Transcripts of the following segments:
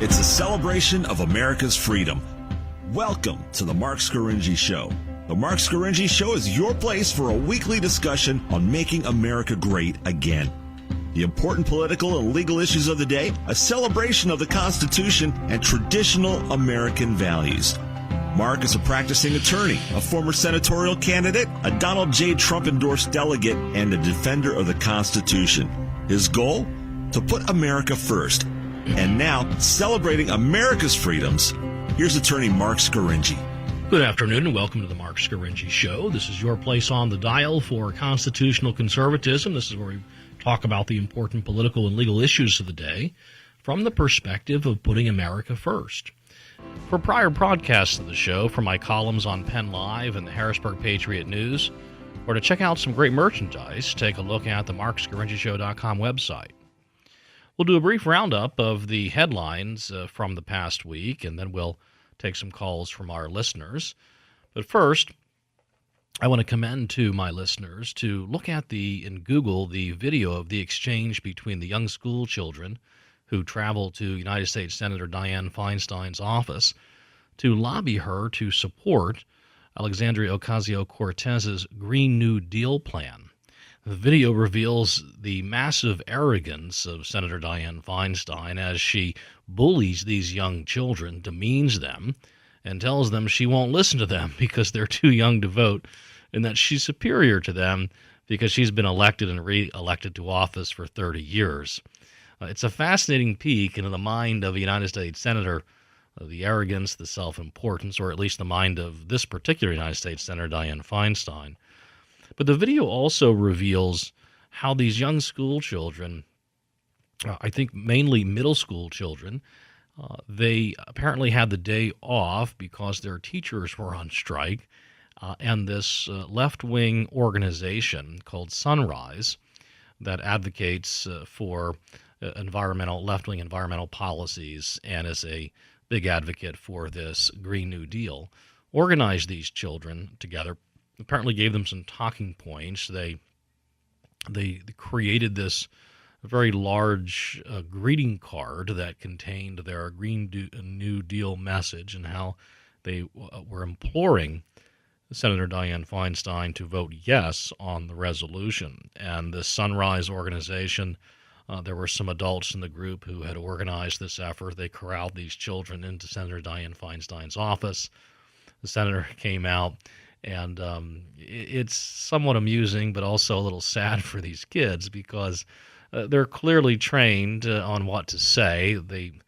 It's a celebration of America's freedom. Welcome to the Marc Scaringi Show. The Marc Scaringi Show is your place for a weekly discussion on making America great again. The important political and legal issues of the day, a celebration of the Constitution, and traditional American values. Marc is a practicing attorney, a former senatorial candidate, a Donald J. Trump-endorsed delegate, and a defender of the Constitution. His goal? To put America first. And now, celebrating America's freedoms, here's attorney Marc Scaringi. Good afternoon and welcome to the Marc Scaringi Show. This is your place on the dial for constitutional conservatism. This is where we talk about the important political and legal issues of the day from the perspective of putting America first. For prior broadcasts of the show, from my columns on Penn Live and the Harrisburg Patriot News, or to check out some great merchandise, take a look at the MarcScaringiShow.com website. We'll do a brief roundup of the headlines from the past week, and then we'll take some calls from our listeners. But first, I want to commend to my listeners to look at in Google the video of the exchange between the young school children who traveled to United States Senator Dianne Feinstein's office to lobby her to support Alexandria Ocasio-Cortez's Green New Deal plan. The video reveals the massive arrogance of Senator Dianne Feinstein as she bullies these young children, demeans them, and tells them she won't listen to them because they're too young to vote, and that she's superior to them because she's been elected and re-elected to office for 30 years. It's a fascinating peek into the mind of a United States Senator, the arrogance, the self-importance, or at least the mind of this particular United States Senator, Dianne Feinstein. But the video also reveals how these young school children, I think mainly middle school children, they apparently had the day off because their teachers were on strike, and this left-wing organization called Sunrise that advocates for left-wing environmental policies and is a big advocate for this Green New Deal, organized these children together. Apparently gave them some talking points. They created this very large greeting card that contained their Green New Deal message and how they were imploring Senator Dianne Feinstein to vote yes on the resolution. And the Sunrise organization, there were some adults in the group who had organized this effort. They corralled these children into Senator Dianne Feinstein's office. The senator came out. And it's somewhat amusing, but also a little sad for these kids because they're clearly trained on what to say. I'm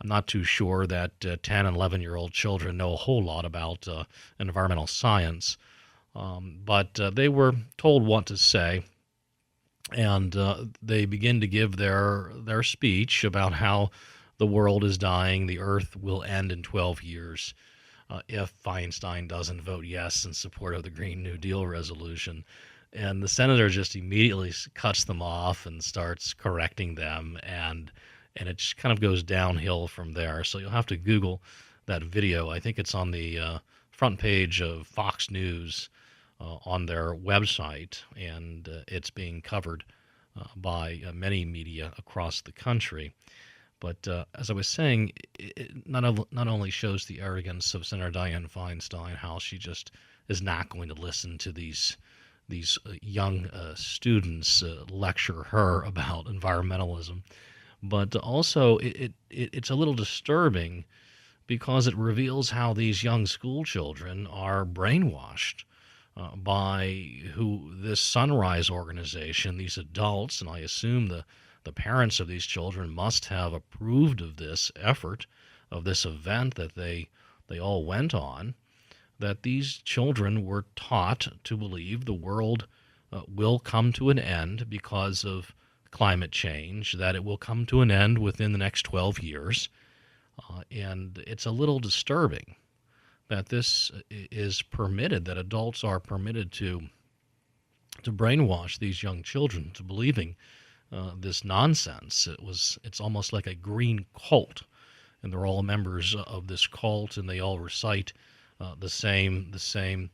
not too sure that 10 and 11-year-old children know a whole lot about environmental science, but they were told what to say, and they begin to give their speech about how the world is dying, the earth will end in 12 years. If Feinstein doesn't vote yes in support of the Green New Deal resolution. And the senator just immediately cuts them off and starts correcting them, and it just kind of goes downhill from there. So you'll have to Google that video. I think it's on the front page of Fox News on their website, and it's being covered by many media across the country. But as I was saying, it not only shows the arrogance of Senator Dianne Feinstein, how she just is not going to listen to these young students lecture her about environmentalism, but also it's a little disturbing because it reveals how these young school children are brainwashed by this Sunrise organization, these adults, and I assume the parents of these children must have approved of this effort, of this event that they all went on, that these children were taught to believe the world will come to an end because of climate change, that it will come to an end within the next 12 years. And it's a little disturbing that this is permitted, that adults are permitted to brainwash these young children to believing this nonsense. It's almost like a green cult, and they're all members of this cult, and they all recite the same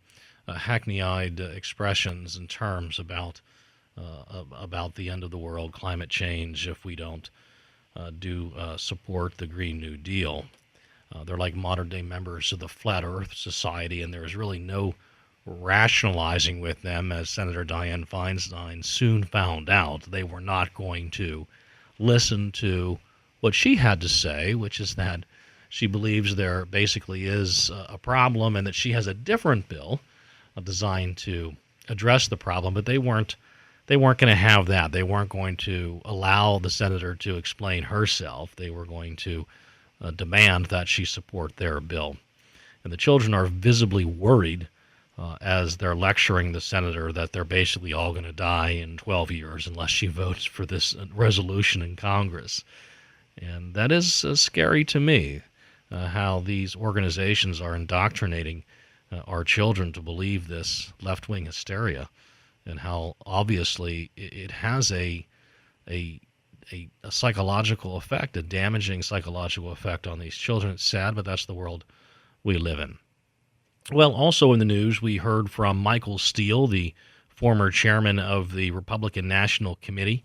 hackneyed expressions and terms about the end of the world, climate change, if we don't do support the Green New Deal. They're like modern-day members of the Flat Earth Society, and there is really no rationalizing with them, as Senator Dianne Feinstein soon found out. They were not going to listen to what she had to say, which is that she believes there basically is a problem and that she has a different bill designed to address the problem, but they weren't going to have that. They weren't going to allow the senator to explain herself. They were going to demand that she support their bill. And the children are visibly worried as they're lecturing the senator that they're basically all going to die in 12 years unless she votes for this resolution in Congress. And that is scary to me, how these organizations are indoctrinating our children to believe this left-wing hysteria, and how obviously it has a psychological effect, a damaging psychological effect on these children. It's sad, but that's the world we live in. Well, also in the news, we heard from Michael Steele, the former chairman of the Republican National Committee,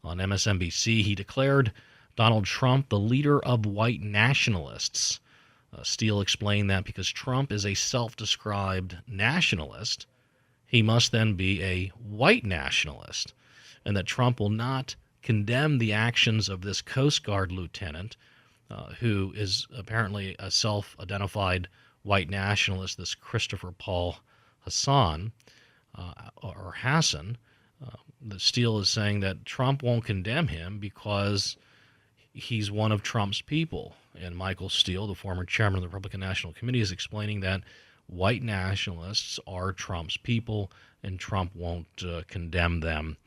on MSNBC. He declared Donald Trump the leader of white nationalists. Steele explained that because Trump is a self-described nationalist, he must then be a white nationalist, and that Trump will not condemn the actions of this Coast Guard lieutenant, who is apparently a self-identified white nationalist, this Christopher Paul Hassan, or Hassan. The Steele is saying that Trump won't condemn him because he's one of Trump's people. And Michael Steele, the former chairman of the Republican National Committee, is explaining that white nationalists are Trump's people and Trump won't condemn them.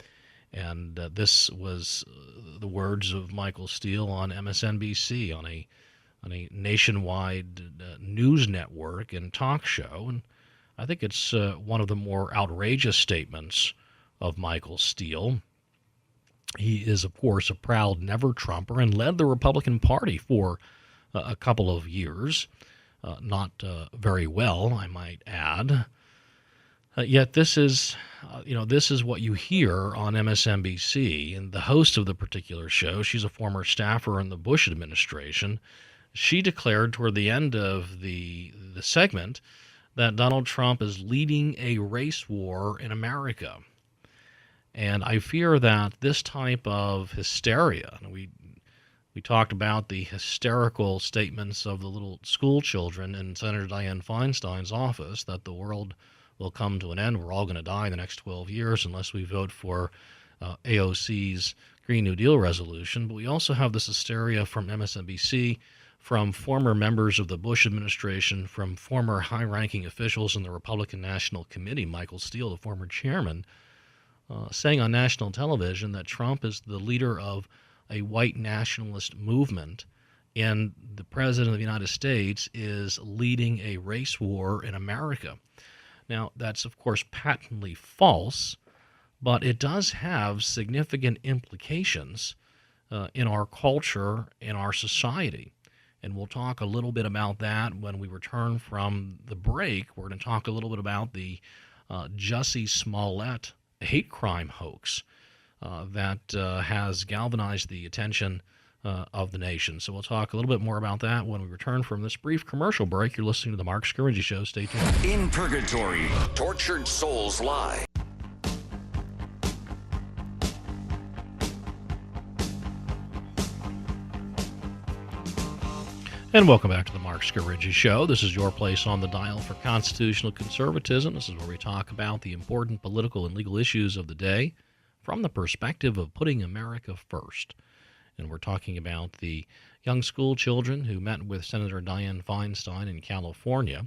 And this was the words of Michael Steele on MSNBC, on a nationwide news network and talk show. And I think it's one of the more outrageous statements of Michael Steele. He is, of course, a proud never-Trumper and led the Republican Party for a couple of years. Not very well, I might add. Yet this is what you hear on MSNBC. And the host of the particular show, she's a former staffer in the Bush administration. She declared toward the end of the segment that Donald Trump is leading a race war in America. And I fear that this type of hysteria, and we talked about the hysterical statements of the little school children in Senator Dianne Feinstein's office, that the world will come to an end. We're all going to die in the next 12 years unless we vote for AOC's Green New Deal resolution. But we also have this hysteria from MSNBC, from former members of the Bush administration, from former high-ranking officials in the Republican National Committee, Michael Steele, the former chairman, saying on national television that Trump is the leader of a white nationalist movement, and the President of the United States is leading a race war in America. Now, that's, of course, patently false, but it does have significant implications in our culture, in our society. And we'll talk a little bit about that when we return from the break. We're going to talk a little bit about the Jussie Smollett hate crime hoax that has galvanized the attention of the nation. So we'll talk a little bit more about that when we return from this brief commercial break. You're listening to the Marc Scaringi Show. Stay tuned. In Purgatory, tortured souls lie. And welcome back to the Marc Scaringi Show. This is your place on the dial for constitutional conservatism. This is where we talk about the important political and legal issues of the day from the perspective of putting America first. And we're talking about the young school children who met with Senator Dianne Feinstein in California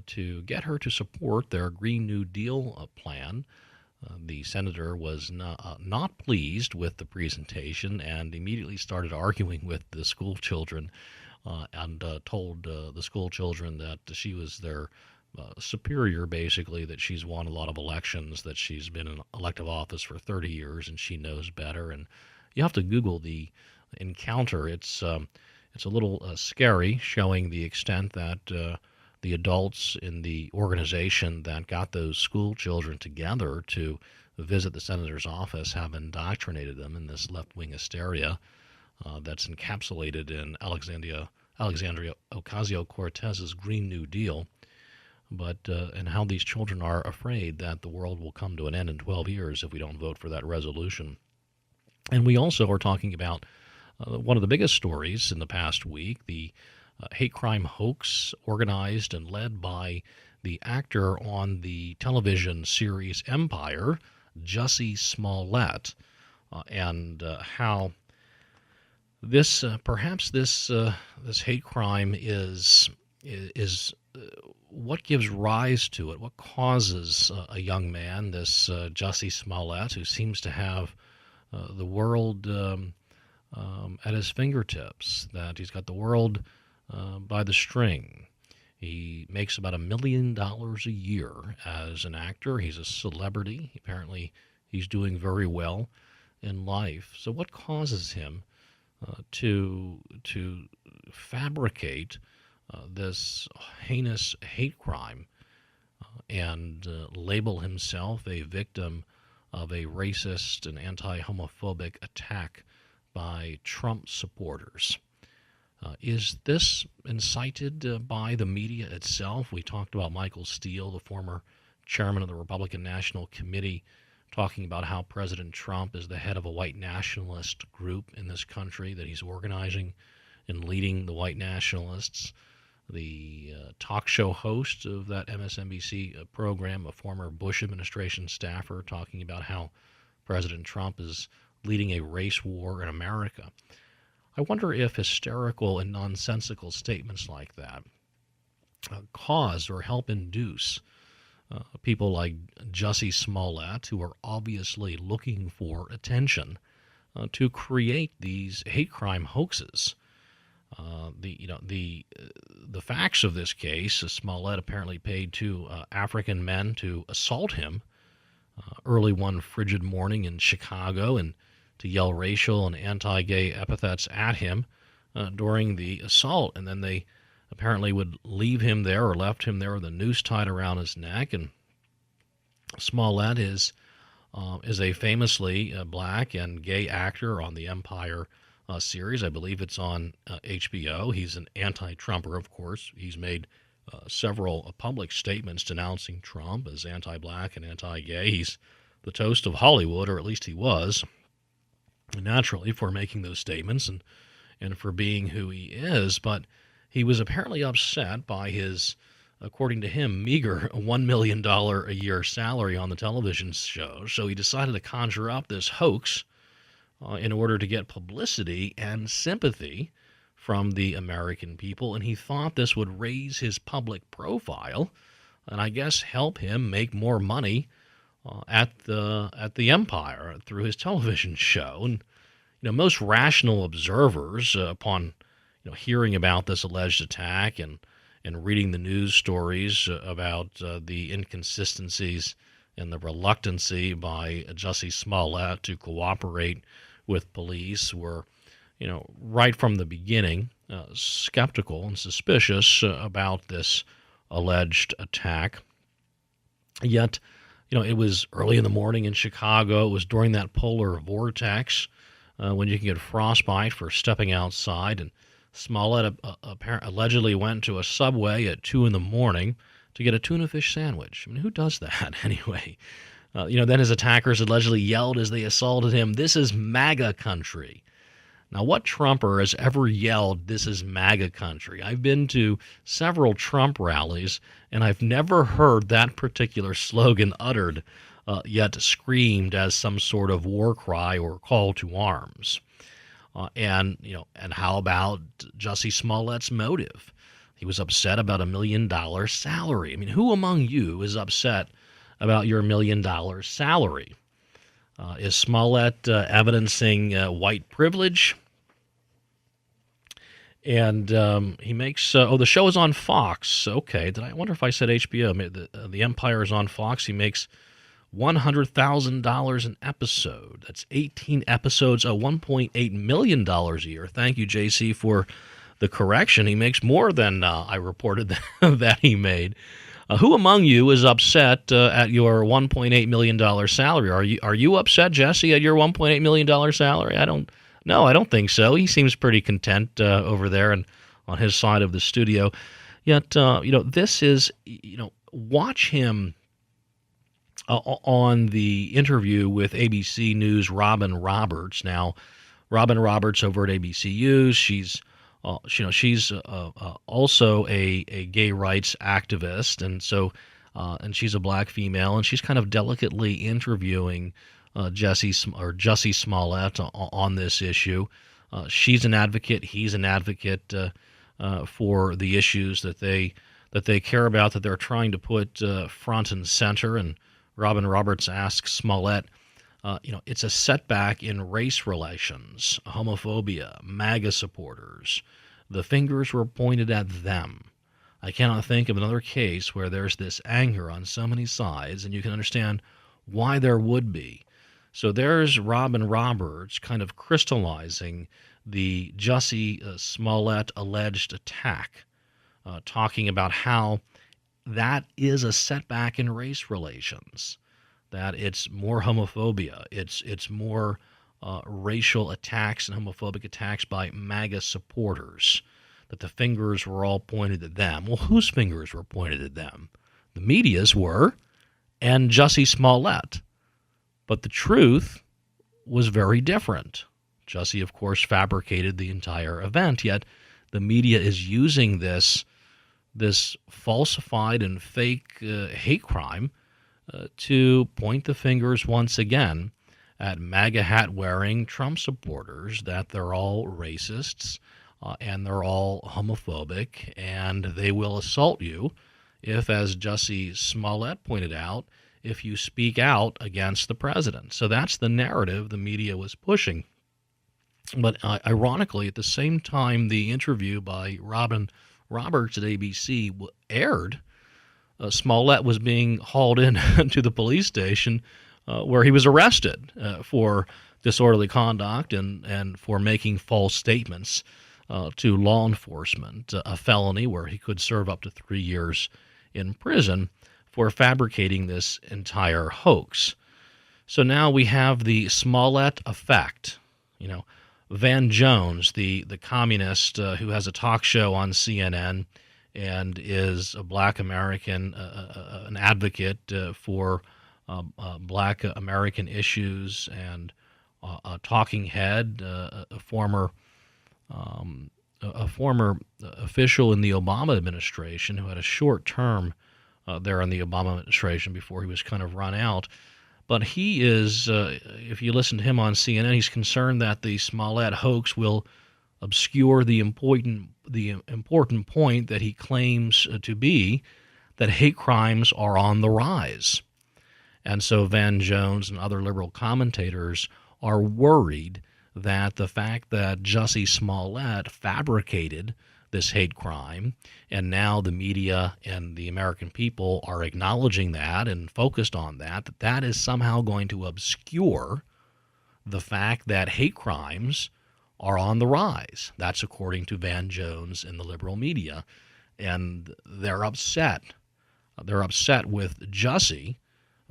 to get her to support their Green New Deal plan. The senator was not pleased with the presentation and immediately started arguing with the school children and told the school children that she was their superior, basically, that she's won a lot of elections, that she's been in elective office for 30 years and she knows better. And you have to Google the encounter. It's a little scary, showing the extent that the adults in the organization that got those school children together to visit the senator's office have indoctrinated them in this left-wing hysteria. that's encapsulated in Alexandria Ocasio-Cortez's Green New Deal, but and how these children are afraid that the world will come to an end in 12 years if we don't vote for that resolution. And we also are talking about one of the biggest stories in the past week, the hate crime hoax organized and led by the actor on the television series Empire, Jussie Smollett, and how this perhaps this hate crime is what gives rise to it, what causes a young man, this Jussie Smollett, who seems to have the world at his fingertips, that he's got the world by the string. He makes about $1 million a year as an actor. He's a celebrity. Apparently, he's doing very well in life. So what causes him to fabricate this heinous hate crime and label himself a victim of a racist and anti-homophobic attack by Trump supporters? Is this incited by the media itself? We talked about Michael Steele, the former chairman of the Republican National Committee, talking about how President Trump is the head of a white nationalist group in this country, that he's organizing and leading the white nationalists. The talk show host of that MSNBC program, a former Bush administration staffer, talking about how President Trump is leading a race war in America. I wonder if hysterical and nonsensical statements like that cause or help induce people like Jussie Smollett, who are obviously looking for attention, to create these hate crime hoaxes. The facts of this case: Smollett apparently paid two African men to assault him early one frigid morning in Chicago, and to yell racial and anti-gay epithets at him during the assault. And then they apparently would leave him there, or left him there with a noose tied around his neck. And Smollett is a famously black and gay actor on the Empire series. I believe it's on HBO. He's an anti-Trumper, of course. He's made several public statements denouncing Trump as anti-black and anti-gay. He's the toast of Hollywood, or at least he was, naturally, for making those statements and for being who he is. But he was apparently upset by his, according to him, meager $1 million a year salary on the television show. So he decided to conjure up this hoax in order to get publicity and sympathy from the American people. And he thought this would raise his public profile and, I guess, help him make more money at the Empire through his television show. And most rational observers, upon hearing about this alleged attack and reading the news stories about the inconsistencies and the reluctancy by Jussie Smollett to cooperate with police, were right from the beginning skeptical and suspicious about this alleged attack. Yet it was early in the morning in Chicago. It was during that polar vortex when you can get frostbite for stepping outside. And Smollett allegedly went to a Subway at 2 in the morning to get a tuna fish sandwich. I mean, who does that anyway? Then his attackers allegedly yelled as they assaulted him, "This is MAGA country." Now, what Trumper has ever yelled, "This is MAGA country"? I've been to several Trump rallies, and I've never heard that particular slogan uttered, yet screamed as some sort of war cry or call to arms. And how about Jussie Smollett's motive? He was upset about $1 million salary. I mean, who among you is upset about your $1 million salary? Is Smollett evidencing white privilege? And he makes, the show is on Fox. Okay, I wonder if I said HBO. The Empire is on Fox. He makes $100,000 an episode. That's 18 episodes, $1.8 million a year. Thank you, JC, for the correction. He makes more than I reported that he made. Who among you is upset at your $1.8 million salary? Are you upset, Jesse, at your $1.8 million salary? I No, I don't think so. He seems pretty content over there and on his side of the studio. Yet, this is, watch him on the interview with ABC News' Robin Roberts. Now, Robin Roberts over at ABC News, she's also a gay rights activist, and so and she's a black female, and she's kind of delicately interviewing Jussie Smollett on this issue. She's an advocate. He's an advocate for the issues that they care about, that they're trying to put front and center. And Robin Roberts asks Smollett, it's a setback in race relations, homophobia, MAGA supporters. The fingers were pointed at them. I cannot think of another case where there's this anger on so many sides, and you can understand why there would be. So there's Robin Roberts kind of crystallizing the Jussie Smollett alleged attack, talking about how that is a setback in race relations, that it's more homophobia, it's more racial attacks and homophobic attacks by MAGA supporters, that the fingers were all pointed at them. Well, whose fingers were pointed at them? The media's were, and Jussie Smollett. But the truth was very different. Jussie, of course, fabricated the entire event, yet the media is using this falsified and fake hate crime to point the fingers once again at MAGA hat-wearing Trump supporters, that they're all racists and they're all homophobic, and they will assault you if, as Jussie Smollett pointed out, if you speak out against the president. So that's the narrative the media was pushing. But ironically, at the same time the interview by Robin Roberts at ABC aired, Smollett was being hauled in to the police station where he was arrested for disorderly conduct and for making false statements to law enforcement, a felony where he could serve up to 3 years in prison for fabricating this entire hoax. So now we have the Smollett effect. Van Jones, the communist who has a talk show on CNN and is a black American, an advocate for black American issues, and a talking head, a former official in the Obama administration who had a short term there in the Obama administration before he was kind of run out. But he is, if you listen to him on CNN, he's concerned that the Smollett hoax will obscure the important point that he claims to be, that hate crimes are on the rise. And so Van Jones and other liberal commentators are worried that the fact that Jussie Smollett fabricated this hate crime, and now the media and the American people are acknowledging that and focused on that is somehow going to obscure the fact that hate crimes are on the rise. That's according to Van Jones and the liberal media. And they're upset. They're upset with Jussie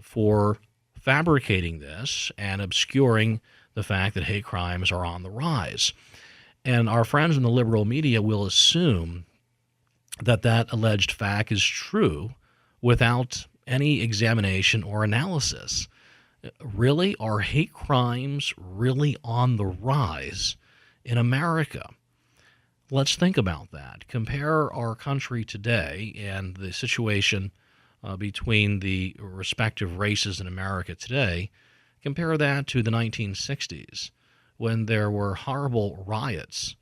for fabricating this and obscuring the fact that hate crimes are on the rise. And our friends in the liberal media will assume that that alleged fact is true without any examination or analysis. Really? Are hate crimes really on the rise in America? Let's think about that. Compare our country today and the situation between the respective races in America today. Compare that to the 1960s, when there were horrible riots,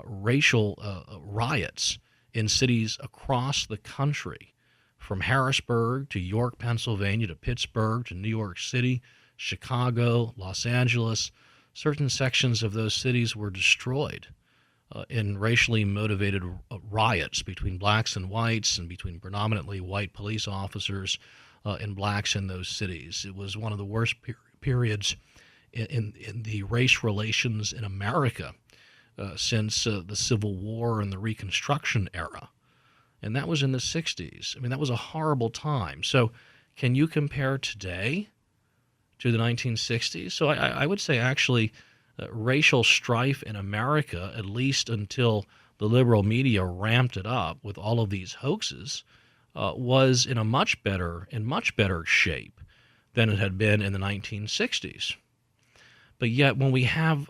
racial riots in cities across the country, from Harrisburg to York, Pennsylvania, to Pittsburgh, to New York City, Chicago, Los Angeles. Certain sections of those cities were destroyed in racially motivated riots between blacks and whites, and between predominantly white police officers and blacks in those cities. It was one of the worst periods in the race relations in America since the Civil War and the Reconstruction era. And that was in the 60s. I mean, that was a horrible time. So can you compare today to the 1960s? So I would say, actually, racial strife in America, at least until the liberal media ramped it up with all of these hoaxes, was in much better shape than it had been in the 1960s. But yet, when we have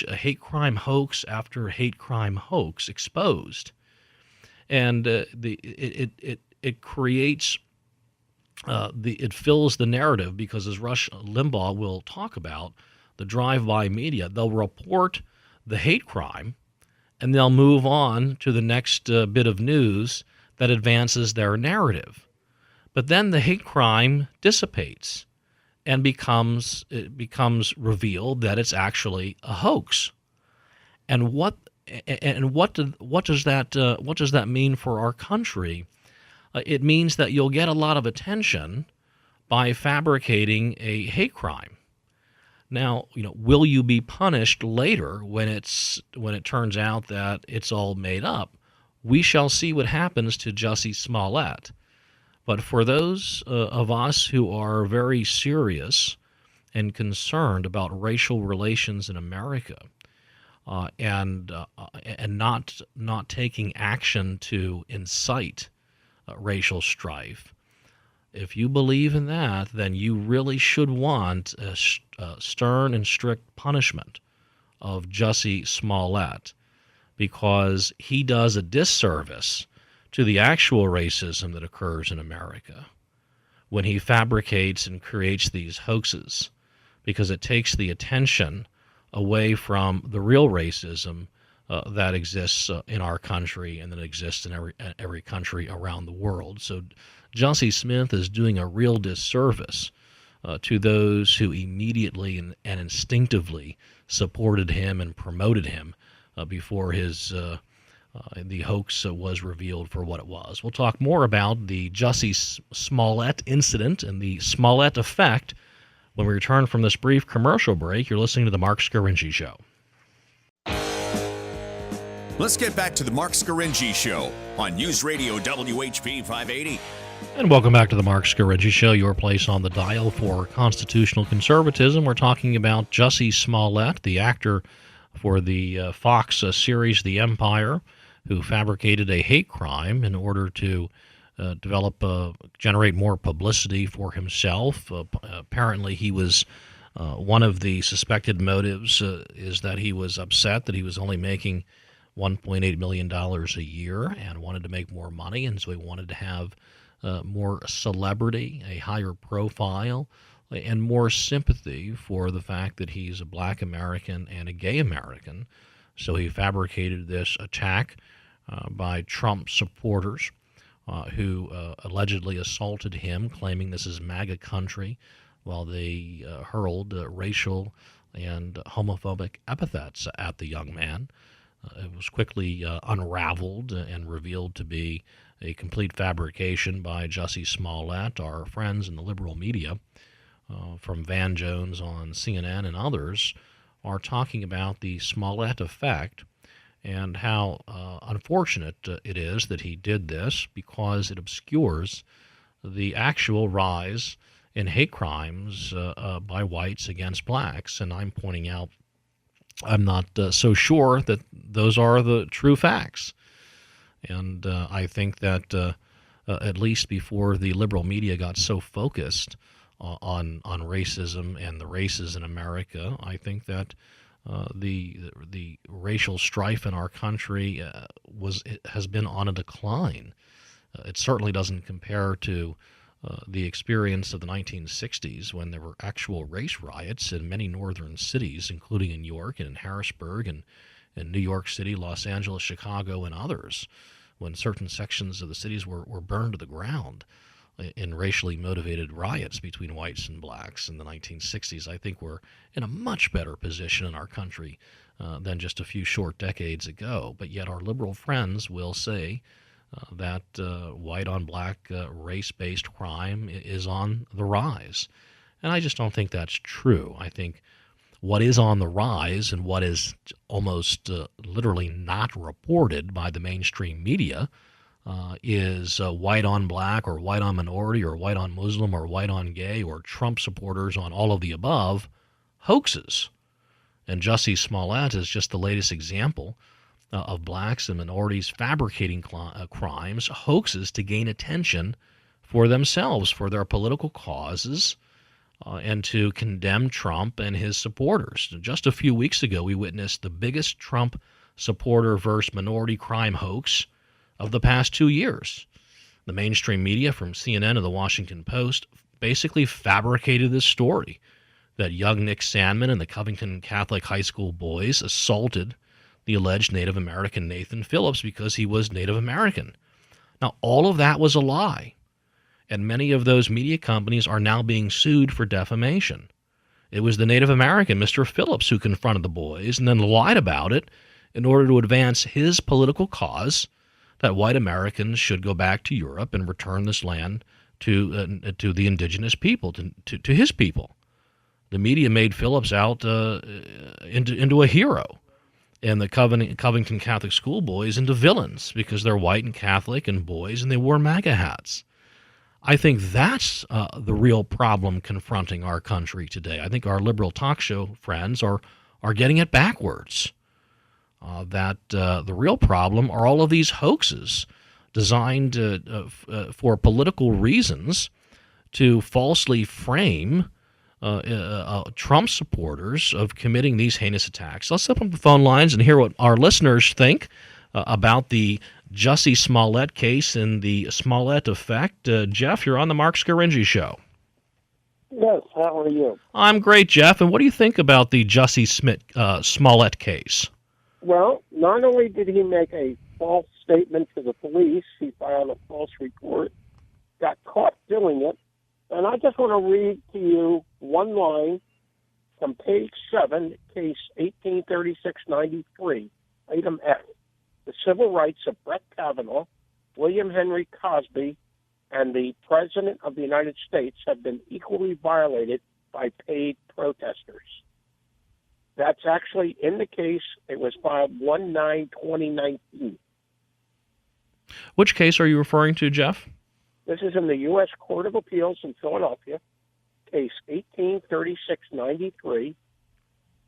hate crime hoax after hate crime hoax exposed, and it creates it fills the narrative, because as Rush Limbaugh will talk about, the drive-by media, they'll report the hate crime, and they'll move on to the next bit of news that advances their narrative. But then the hate crime dissipates, and it becomes revealed that it's actually a hoax. And what does that mean for our country? It means that you'll get a lot of attention by fabricating a hate crime. Now, will you be punished later when it turns out that it's all made up? We shall see what happens to Jussie Smollett. But for those of us who are very serious and concerned about racial relations in America, and not taking action to incite racial strife, if you believe in that, then you really should want a stern and strict punishment of Jussie Smollett, because he does a disservice to the actual racism that occurs in America when he fabricates and creates these hoaxes, because it takes the attention away from the real racism that exists in our country and that exists in every country around the world. So Jussie Smith is doing a real disservice to those who immediately and instinctively supported him and promoted him before the hoax was revealed for what it was. We'll talk more about the Jussie Smollett incident and the Smollett effect when we return from this brief commercial break. You're listening to The Marc Scaringi Show. Let's get back to The Marc Scaringi Show on News Radio WHP 580. And welcome back to The Marc Scaringi Show, your place on the dial for constitutional conservatism. We're talking about Jussie Smollett, the actor for the Fox series The Empire, who fabricated a hate crime in order to generate more publicity for himself. Apparently, he was one of the suspected motives is that he was upset that he was only making $1.8 million a year and wanted to make more money, and so he wanted to have more celebrity, a higher profile, and more sympathy for the fact that he's a black American and a gay American. So he fabricated this attack by Trump supporters who allegedly assaulted him, claiming this is MAGA country, while they hurled racial and homophobic epithets at the young man. It was quickly unraveled and revealed to be a complete fabrication by Jussie Smollett. Our friends in the liberal media, from Van Jones on CNN and others, are talking about the Smollett effect and how unfortunate it is that he did this, because it obscures the actual rise in hate crimes by whites against blacks. And I'm pointing out I'm not so sure that those are the true facts. And I think that at least before the liberal media got so focused on racism and the races in America, I think that the racial strife in our country has been on a decline. It certainly doesn't compare to the experience of the 1960s, when there were actual race riots in many northern cities, including in New York and in Harrisburg and in New York City, Los Angeles, Chicago, and others, when certain sections of the cities were burned to the ground in racially motivated riots between whites and blacks in the 1960s. I think we're in a much better position in our country than just a few short decades ago. But yet our liberal friends will say that white-on-black race-based crime is on the rise. And I just don't think that's true. I think what is on the rise and what is almost literally not reported by the mainstream media is white on black or white on minority or white on Muslim or white on gay or Trump supporters on all of the above hoaxes. And Jussie Smollett is just the latest example of blacks and minorities fabricating crimes, hoaxes to gain attention for themselves, for their political causes, and to condemn Trump and his supporters. Just a few weeks ago, we witnessed the biggest Trump supporter versus minority crime hoax of the past 2 years. The mainstream media, from CNN to the Washington Post, basically fabricated this story that young Nick Sandman and the Covington Catholic High School boys assaulted the alleged Native American Nathan Phillips because he was Native American. Now, all of that was a lie, and many of those media companies are now being sued for defamation. It was the Native American, Mr. Phillips, who confronted the boys and then lied about it in order to advance his political cause that white Americans should go back to Europe and return this land to the indigenous people, to his people. The media made Phillips out into a hero, and the Covington Catholic school boys into villains because they're white and Catholic and boys, and they wore MAGA hats. I think that's the real problem confronting our country today. I think our liberal talk show friends are getting it backwards. That the real problem are all of these hoaxes designed for political reasons to falsely frame Trump supporters of committing these heinous attacks. Let's open up the phone lines and hear what our listeners think about the Jussie Smollett case and the Smollett effect. Jeff, you're on the Marc Scaringi Show. Yes, how are you? I'm great, Jeff. And what do you think about the Jussie Smollett case? Well, not only did he make a false statement to the police, he filed a false report, got caught doing it, and I just want to read to you one line from page 7, case 1836-93, item F. The civil rights of Brett Kavanaugh, William Henry Cosby, and the President of the United States have been equally violated by paid protesters. That's actually in the case. It was filed 1/9/2019. Which case are you referring to, Jeff? This is in the U.S. Court of Appeals in Philadelphia, case 1836-93,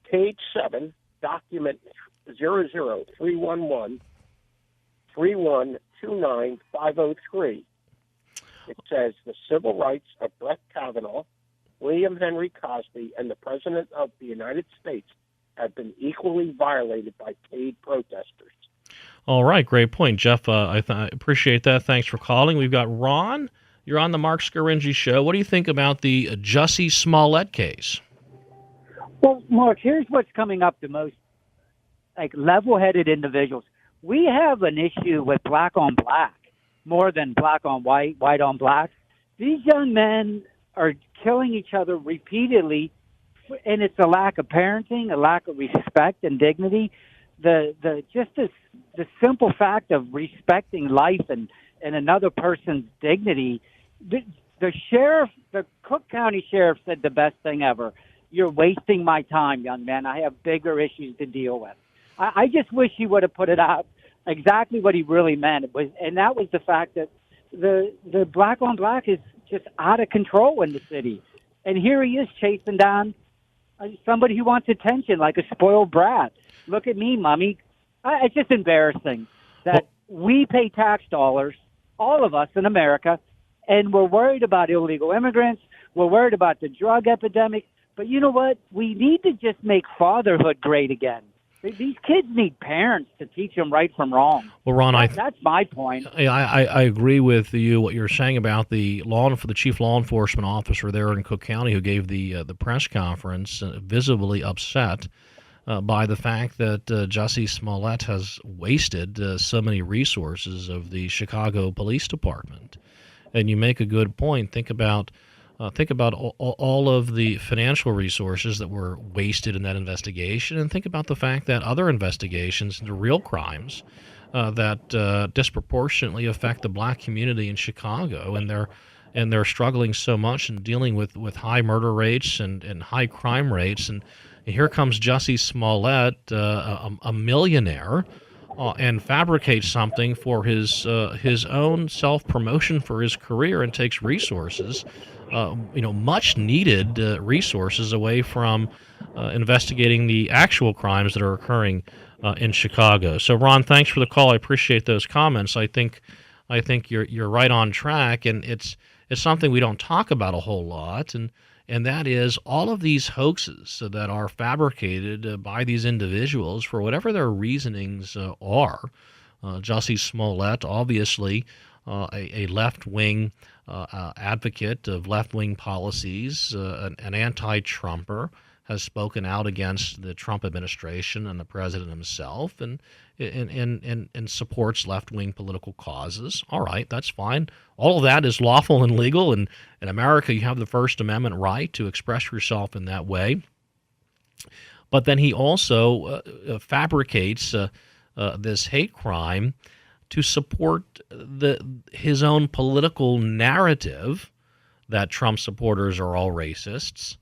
page 7, document 00311-3129503. It says the civil rights of Brett Kavanaugh, William Henry Cosby, and the President of the United States have been equally violated by paid protesters. All right, great point, Jeff. I appreciate that. Thanks for calling. We've got Ron. You're on the Marc Scaringi Show. What do you think about the Jussie Smollett case? Well, Mark, here's what's coming up the most, like level-headed individuals. We have an issue with black on black more than black on white, white on black. These young men are killing each other repeatedly, and it's a lack of parenting, a lack of respect and dignity. The simple fact of respecting life and another person's dignity. The sheriff, the Cook County sheriff, said the best thing ever. You're wasting my time, young man. I have bigger issues to deal with. I just wish he would have put it out exactly what he really meant. And that was the fact that the black on black is just out of control in the city. And here he is chasing down somebody who wants attention like a spoiled brat. Look at me, mommy. It's just embarrassing that we pay tax dollars, all of us in America, and we're worried about illegal immigrants. We're worried about the drug epidemic. But you know what? We need to just make fatherhood great again. These kids need parents to teach them right from wrong. Well, Ron, that's my point. I agree with you, what you're saying about the chief law enforcement officer there in Cook County who gave the press conference, visibly upset by the fact that Jussie Smollett has wasted so many resources of the Chicago Police Department. And you make a good point. Think about all of the financial resources that were wasted in that investigation, and think about the fact that other investigations into real crimes that disproportionately affect the black community in Chicago, and they're struggling so much and dealing with high murder rates and high crime rates. And here comes Jussie Smollett, a millionaire, and fabricates something for his own self-promotion for his career and takes resources much needed resources away from investigating the actual crimes that are occurring in Chicago. So, Ron, thanks for the call. I appreciate those comments. I think you're right on track, and it's something we don't talk about a whole lot, and that is all of these hoaxes that are fabricated by these individuals for whatever their reasonings are. Jussie Smollett, obviously a left-wing advocate of left-wing policies, an anti-Trumper, has spoken out against the Trump administration and the president himself, and supports left-wing political causes. All right, that's fine. All of that is lawful and legal, and in America you have the First Amendment right to express yourself in that way. But then he also fabricates this hate crime to support his own political narrative that Trump supporters are all racists,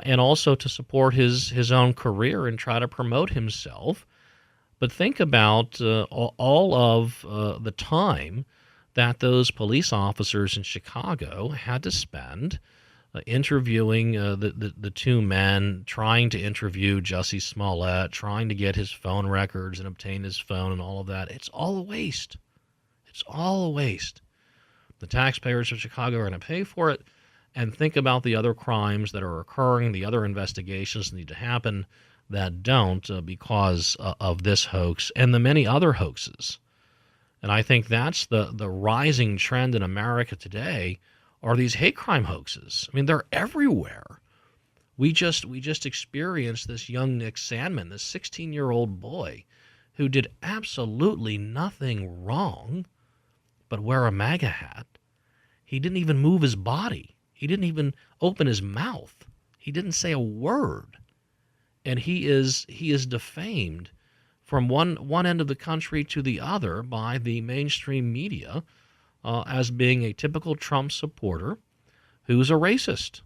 and also to support his own career and try to promote himself. But think about all of the time that those police officers in Chicago had to spend interviewing the two men, trying to interview Jussie Smollett, trying to get his phone records and obtain his phone and all of that. It's all a waste. It's all a waste. The taxpayers of Chicago are going to pay for it. And think about the other crimes that are occurring, the other investigations that need to happen that don't because of this hoax and the many other hoaxes. And I think that's the rising trend in America today are these hate crime hoaxes. I mean, they're everywhere. We just experienced this young Nick Sandman, this 16-year-old boy who did absolutely nothing wrong but wear a MAGA hat. He didn't even move his body. He didn't even open his mouth. He didn't say a word. And he is defamed from one end of the country to the other by the mainstream media as being a typical Trump supporter who's a racist,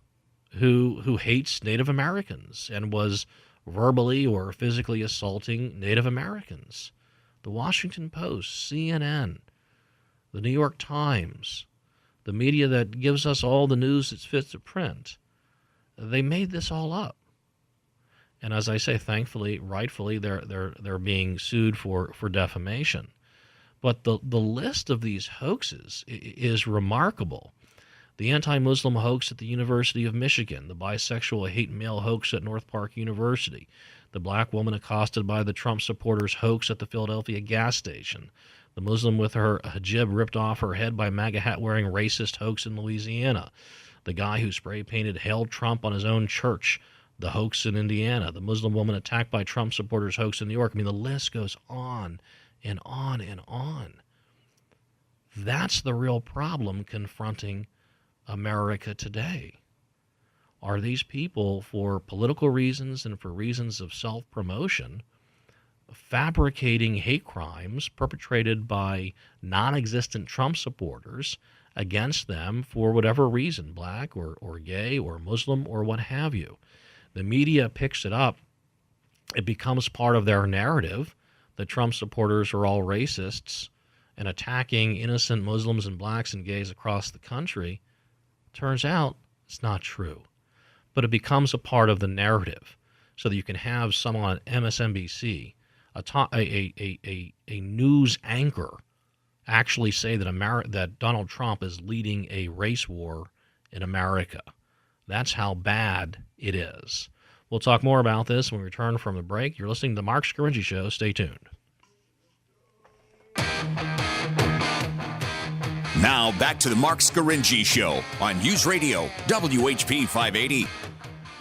who hates Native Americans and was verbally or physically assaulting Native Americans. The Washington Post, CNN, the New York Times, the media that gives us all the news that's fit to print, they made this all up. And as I say, thankfully, rightfully, they're being sued for defamation. But the list of these hoaxes is remarkable. The anti-Muslim hoax at the University of Michigan, the bisexual hate male hoax at North Park University, the black woman accosted by the Trump supporters hoax at the Philadelphia gas station, the Muslim with her hijab ripped off her head by MAGA hat-wearing racist hoax in Louisiana, the guy who spray-painted Hail Trump on his own church, the hoax in Indiana, the Muslim woman attacked by Trump supporters hoax in New York. I mean, the list goes on and on and on. That's the real problem confronting America today. Are these people, for political reasons and for reasons of self-promotion, fabricating hate crimes perpetrated by non-existent Trump supporters against them for whatever reason, black or gay or Muslim or what have you? The media picks it up. It becomes part of their narrative that Trump supporters are all racists and attacking innocent Muslims and blacks and gays across the country. Turns out it's not true. But it becomes a part of the narrative so that you can have someone on MSNBC, a news anchor, actually say that that Donald Trump is leading a race war in America. That's how bad it is. We'll talk more about this when we return from the break. You're listening to the Marc Scaringi Show. Stay tuned. Now back to the Marc Scaringi Show on News Radio WHP 580.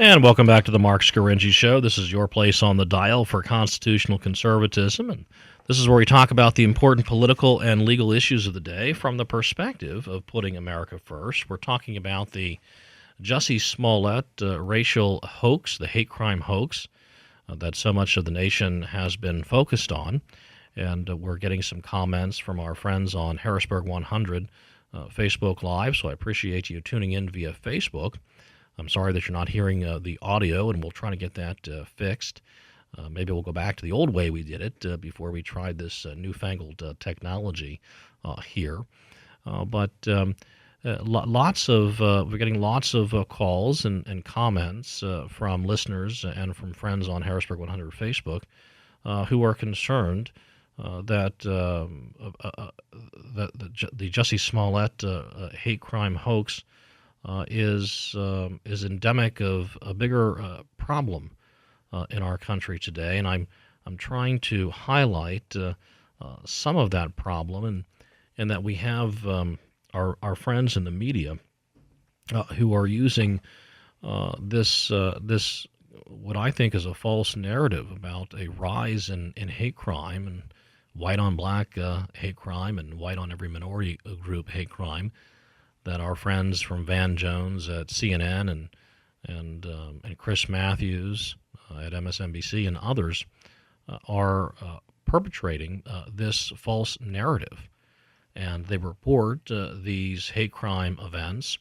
And welcome back to the Marc Scaringi Show. This is your place on the dial for constitutional conservatism, and this is where we talk about the important political and legal issues of the day from the perspective of putting America first. We're talking about the Jussie Smollett racial hoax, the hate crime hoax that so much of the nation has been focused on. And we're getting some comments from our friends on Harrisburg 100 Facebook Live, so I appreciate you tuning in via Facebook. I'm sorry that you're not hearing the audio, and we'll try to get that fixed. Maybe we'll go back to the old way we did it before we tried this newfangled technology here. But we're getting lots of calls and comments from listeners and from friends on Harrisburg 100 Facebook who are concerned that the Jussie Smollett hate crime hoax is endemic of a bigger problem in our country today, and I'm trying to highlight some of that problem, and that we have our friends in the media who are using this what I think is a false narrative about a rise in hate crime and white on black hate crime and white on every minority group hate crime, that our friends from Van Jones at CNN and Chris Matthews at MSNBC and others are perpetrating this false narrative. And they report these hate crime events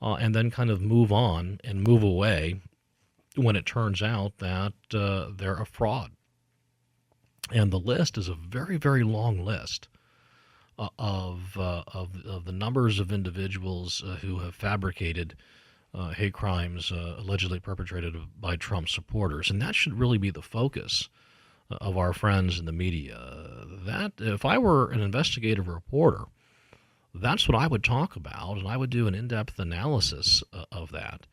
and then kind of move on and move away when it turns out that they're a fraud. And the list is a very, very long list of the numbers of individuals who have fabricated hate crimes allegedly perpetrated by Trump supporters. And that should really be the focus of our friends in the media. That if I were an investigative reporter, that's what I would talk about, and I would do an in-depth analysis of that,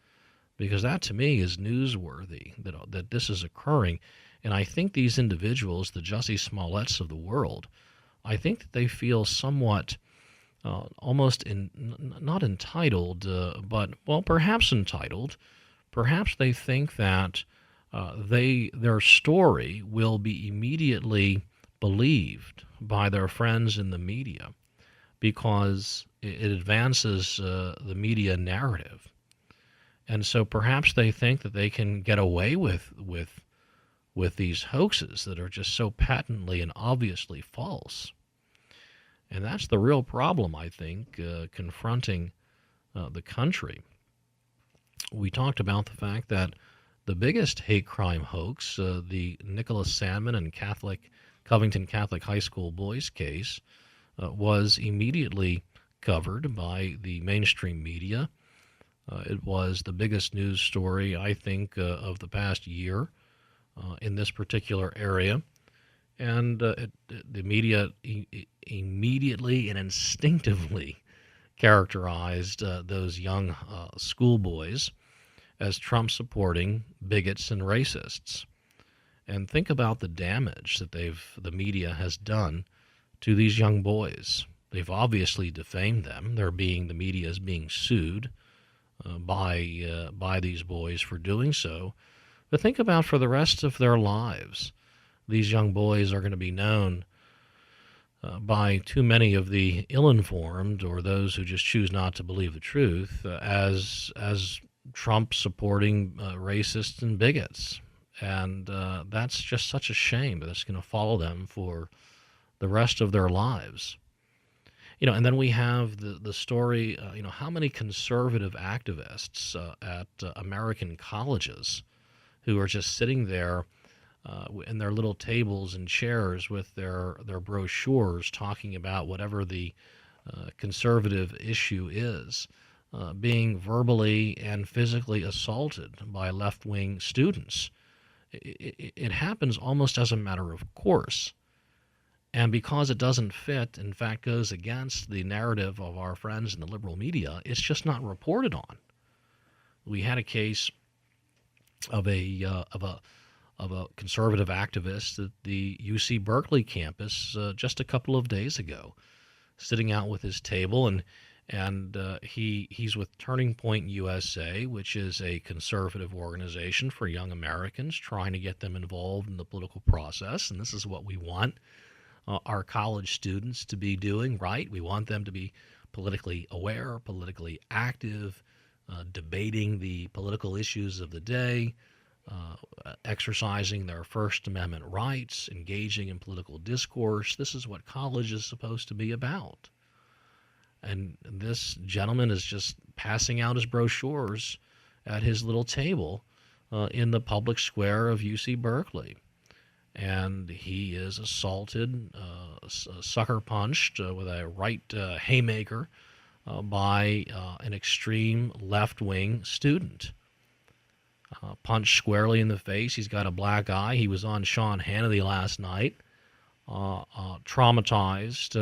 because that to me is newsworthy that this is occurring. And I think these individuals, the Jussie Smolletts of the world, I think that they feel somewhat almost not entitled, but, well, perhaps entitled. Perhaps they think that their story will be immediately believed by their friends in the media because it advances the media narrative. And so perhaps they think that they can get away with these hoaxes that are just so patently and obviously false. And that's the real problem, I think, confronting the country. We talked about the fact that the biggest hate crime hoax, the Nicholas Sandman and Covington Catholic High School boys case, was immediately covered by the mainstream media. It was the biggest news story, I think, of the past year in this particular area. And the media immediately and instinctively characterized those young schoolboys as Trump-supporting bigots and racists. And think about the damage that the media has done to these young boys. They've obviously defamed them. The media is being sued by these boys for doing so. But think about for the rest of their lives, these young boys are going to be known by too many of the ill-informed or those who just choose not to believe the truth as Trump-supporting racists and bigots. And that's just such a shame that it's going to follow them for the rest of their lives. And then we have the story, how many conservative activists at American colleges who are just sitting there in their little tables and chairs with their brochures talking about whatever the conservative issue is, being verbally and physically assaulted by left-wing students. It happens almost as a matter of course. And because it doesn't fit, in fact, goes against the narrative of our friends in the liberal media, it's just not reported on. We had a case of a conservative activist at the UC Berkeley campus just a couple of days ago, sitting out with his table, and he's with Turning Point USA, which is a conservative organization for young Americans, trying to get them involved in the political process. And this is what we want our college students to be doing, right? We want them to be politically aware, politically active, debating the political issues of the day, exercising their First Amendment rights, engaging in political discourse. This is what college is supposed to be about. And this gentleman is just passing out his brochures at his little table in the public square of UC Berkeley. And he is assaulted, sucker punched with a right haymaker by an extreme left-wing student. Punched squarely in the face. He's got a black eye. He was on Sean Hannity last night, traumatized,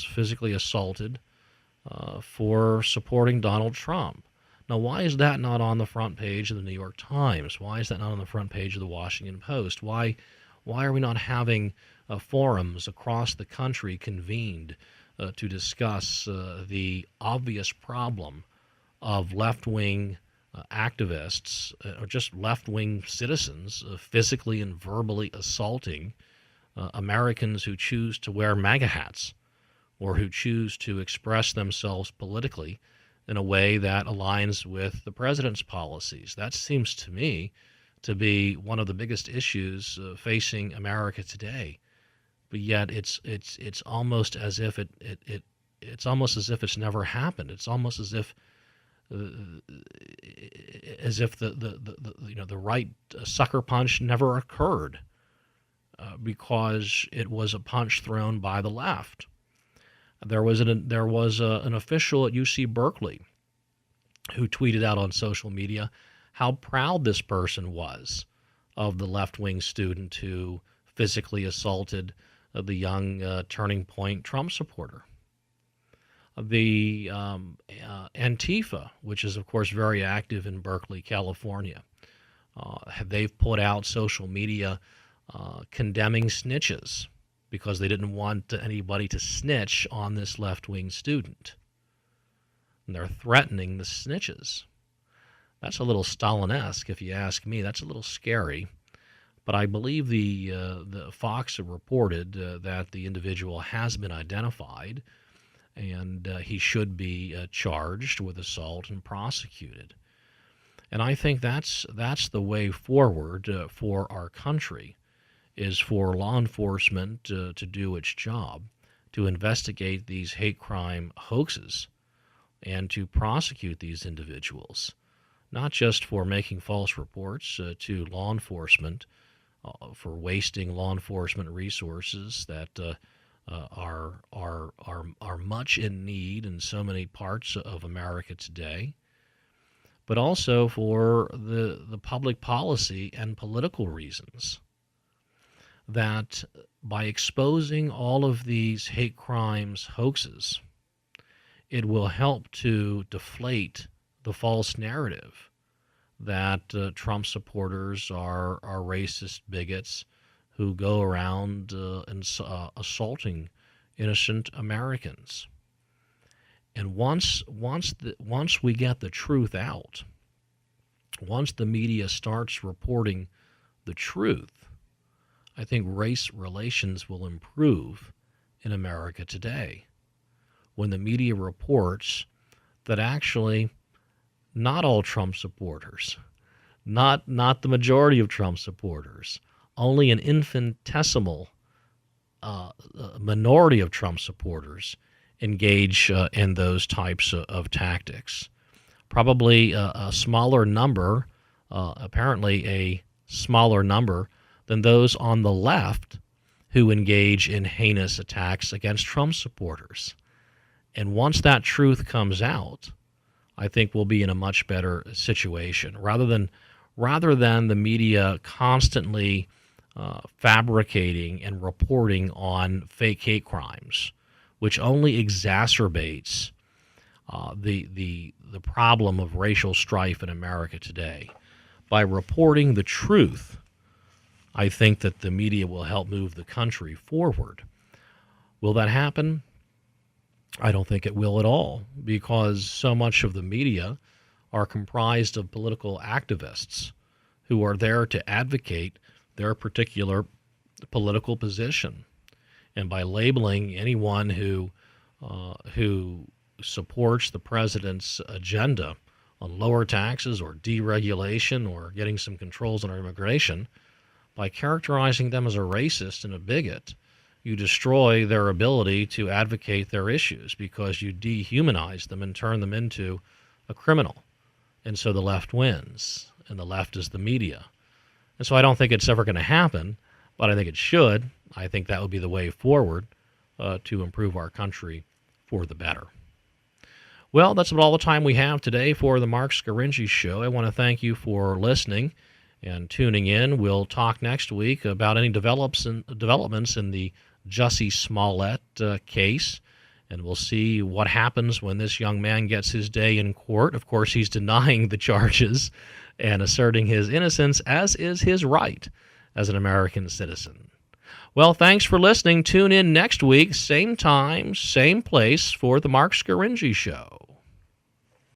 physically assaulted for supporting Donald Trump. Now, why is that not on the front page of the New York Times? Why is that not on the front page of the Washington Post? Why are we not having forums across the country convened to discuss the obvious problem of left-wing activists or just left-wing citizens physically and verbally assaulting Americans who choose to wear MAGA hats or who choose to express themselves politically in a way that aligns with the president's policies? That seems to me to be one of the biggest issues facing America today. But yet it's almost as if it's almost as if it's never happened. It's almost as if the right sucker punch never occurred because it was a punch thrown by the left. There was an official at UC Berkeley who tweeted out on social media how proud this person was of the left-wing student who physically assaulted the young Turning Point Trump supporter. The Antifa, which is, of course, very active in Berkeley, California, they've put out social media condemning snitches because they didn't want anybody to snitch on this left-wing student. And they're threatening the snitches. That's a little Stalin-esque, if you ask me. That's a little scary. But I believe the Fox reported that the individual has been identified, and he should be charged with assault and prosecuted. And I think that's the way forward for our country, is for law enforcement to do its job, to investigate these hate crime hoaxes and to prosecute these individuals, not just for making false reports to law enforcement, for wasting law enforcement resources that are much in need in so many parts of America today, but also for the public policy and political reasons. That by exposing all of these hate crimes hoaxes, it will help to deflate the false narrative that Trump supporters are racist bigots who go around assaulting innocent Americans. And once we get the truth out, once the media starts reporting the truth, I think race relations will improve in America today. When the media reports that actually not all Trump supporters, not the majority of Trump supporters, only an infinitesimal minority of Trump supporters engage in those types of tactics. Probably a smaller number, apparently a smaller number than those on the left who engage in heinous attacks against Trump supporters. And once that truth comes out, I think we'll be in a much better situation. Rather than the media constantly fabricating and reporting on fake hate crimes, which only exacerbates the problem of racial strife in America today. By reporting the truth, I think that the media will help move the country forward. Will that happen? I don't think it will at all, because so much of the media are comprised of political activists who are there to advocate their particular political position. And by labeling anyone who supports the president's agenda on lower taxes or deregulation or getting some controls on our immigration, by characterizing them as a racist and a bigot, you destroy their ability to advocate their issues because you dehumanize them and turn them into a criminal. And so the left wins, and the left is the media. And so I don't think it's ever going to happen, but I think it should. I think that would be the way forward to improve our country for the better. Well, that's about all the time we have today for the Marc Scaringi Show. I want to thank you for listening and tuning in. We'll talk next week about any developments in the Jussie Smollett case, and we'll see what happens when this young man gets his day in court. Of course, he's denying the charges and asserting his innocence, as is his right as an American citizen. Well, thanks for listening. Tune in next week, same time, same place, for the Marc Scaringi Show.